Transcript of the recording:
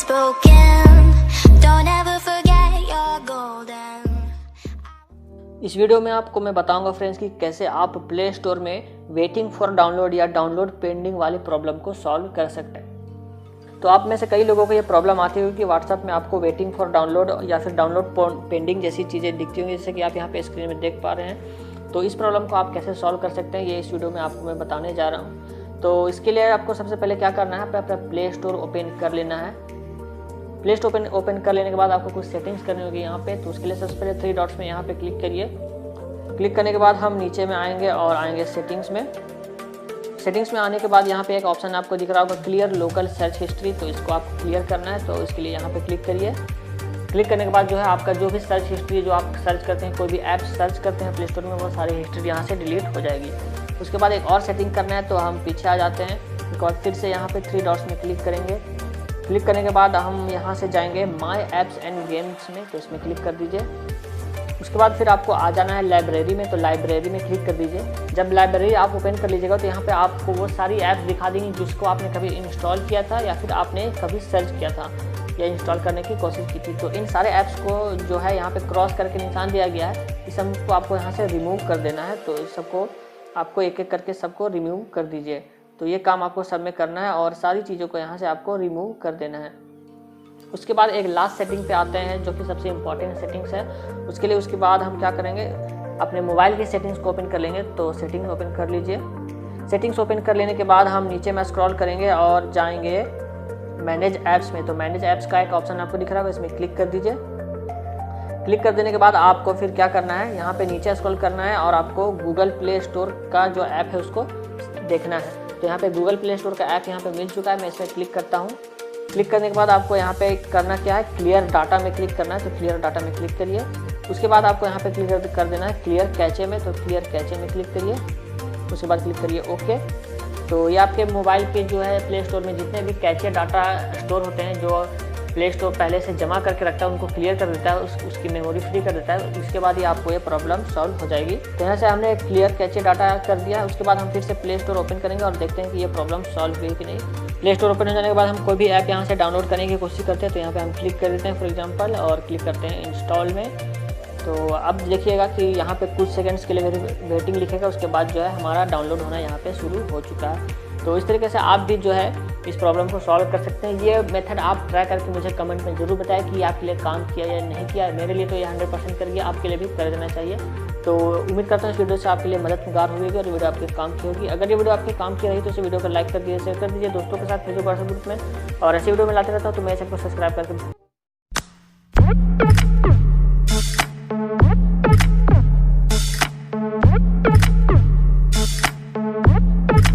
heart's broken. Don't ever forget you're golden. इस video में आपको मैं बताऊंगा फ्रेंड्स कि कैसे आप प्ले स्टोर में वेटिंग फॉर डाउनलोड या डाउनलोड पेंडिंग वाली प्रॉब्लम को सॉल्व कर सकते हैं। तो आप में से कई लोगों को ये प्रॉब्लम आती होगी कि व्हाट्सएप में आपको वेटिंग फॉर डाउनलोड या फिर डाउनलोड पेंडिंग जैसी चीज़ें दिखती होंगी, जैसे कि आप यहाँ पे स्क्रीन में देख पा रहे हैं। तो इस प्रॉब्लम को आप कैसे सॉल्व कर सकते हैं ये इस वीडियो में आपको मैं बताने जा रहा हूँ। तो इसके लिए आपको सबसे पहले क्या करना है, अपना प्ले स्टोर ओपन कर लेना है। प्ले स्टोर ओपन कर लेने के बाद आपको कुछ सेटिंग्स करनी होगी यहाँ पे। तो उसके लिए सबसे पहले 3 डॉट्स में यहाँ पे क्लिक करिए। क्लिक करने के बाद हम नीचे में आएंगे और आएंगे सेटिंग्स में। सेटिंग्स में आने के बाद यहाँ पे एक ऑप्शन आपको दिख रहा होगा क्लियर लोकल सर्च हिस्ट्री। तो इसको आपको क्लियर करना है, तो इसके लिए यहाँ पे क्लिक करिए। क्लिक करने के बाद जो है आपका जो भी सर्च हिस्ट्री जो आप सर्च करते हैं, कोई भी ऐप सर्च करते हैं प्ले स्टोर में, वो सारी हिस्ट्री यहाँ से डिलीट हो जाएगी। उसके बाद एक और सेटिंग करना है, तो हम पीछे आ जाते हैं। एक और फिर से यहाँ पे 3 डॉट्स में क्लिक करेंगे। क्लिक करने के बाद हम यहाँ से जाएंगे माई ऐप्स एंड गेम्स में, तो इसमें क्लिक कर दीजिए। उसके बाद फिर आपको आ जाना है लाइब्रेरी में, तो लाइब्रेरी में क्लिक कर दीजिए। जब लाइब्रेरी आप ओपन कर लीजिएगा तो यहाँ पे आपको वो सारी ऐप्स दिखा देंगी जिसको आपने कभी इंस्टॉल किया था या फिर आपने कभी सर्च किया था या इंस्टॉल करने की कोशिश की थी। तो इन सारे ऐप्स को जो है यहाँ पे क्रॉस करके निशान दिया गया है, इस सबको आपको यहाँ से रिमूव कर देना है। तो इस सबको आपको एक एक करके सबको रिमूव कर दीजिए। तो ये काम आपको सब में करना है और सारी चीज़ों को यहाँ से आपको रिमूव कर देना है। उसके बाद एक लास्ट सेटिंग पे आते हैं जो कि सबसे इम्पॉर्टेंट सेटिंग्स है। उसके बाद हम क्या करेंगे, अपने मोबाइल की सेटिंग्स को ओपन कर लेंगे। तो सेटिंग्स ओपन कर लीजिए। सेटिंग्स ओपन कर लेने के बाद हम नीचे में स्क्रॉल करेंगे और जाएंगे मैनेज ऐप्स में। तो मैनेज ऐप्स का एक ऑप्शन आपको दिख रहा है, इसमें क्लिक कर दीजिए। क्लिक कर देने के बाद आपको फिर क्या करना है, यहाँ पे नीचे स्क्रॉल करना है और आपको गूगल प्ले स्टोर का जो ऐप है उसको देखना है। तो यहाँ पे गूगल प्ले स्टोर का ऐप यहाँ पे मिल चुका है, मैं इसमें क्लिक करता हूँ। क्लिक करने के बाद आपको यहाँ पे करना क्या है, क्लियर डाटा में क्लिक करना है। तो क्लियर डाटा में क्लिक करिए। उसके बाद आपको यहाँ पे क्लिक कर देना है क्लियर कैचे में। तो क्लियर कैचे में क्लिक करिए। उसके बाद क्लिक करिए ओके। तो ये आपके मोबाइल के जो है प्ले स्टोर में जितने भी कैचे डाटा स्टोर होते हैं, जो प्ले स्टोर पहले से जमा करके रखता है, उनको क्लियर कर देता है, उसकी मेमोरी फ्री कर देता है। उसके बाद ही आपको ये प्रॉब्लम सॉल्व हो जाएगी। तो यहाँ से हमने क्लियर कैचे डाटा कर दिया। उसके बाद हम फिर से प्ले स्टोर ओपन करेंगे और देखते हैं कि ये प्रॉब्लम सॉल्व हुई कि नहीं। प्ले स्टोर ओपन हो जाने के बाद हम कोई भी ऐप यहाँ से डाउनलोड करने की कोशिश करते हैं। तो यहाँ पे हम क्लिक कर देते हैं फॉर एग्जांपल और क्लिक करते हैं इंस्टॉल में। तो अब देखिएगा कि यहाँ पे कुछ सेकंड्स के लिए वेटिंग लिखेगा। उसके बाद जो है हमारा डाउनलोड होना यहाँ पे शुरू हो चुका है। तो इस तरीके से आप भी जो है इस प्रॉब्लम को सॉल्व कर सकते हैं। ये मेथड आप ट्राई करके मुझे कमेंट में ज़रूर बताएं कि आपके लिए काम किया या नहीं किया। मेरे लिए तो ये 100% कर गया, आपके लिए भी कर देना चाहिए। तो उम्मीद करता हूँ इस वीडियो से आपके लिए मददगार होगी और वीडियो आपके काम की होगी। अगर ये वीडियो आपके काम की रही तो इस वीडियो को लाइक कर दीजिए, शेयर कर दीजिए दोस्तों के साथ फेसबुक व्हाट्सएप ग्रुप में। और ऐसी वीडियो में लाते रहता हूँ, तो मैं चैनल को सब्सक्राइब करके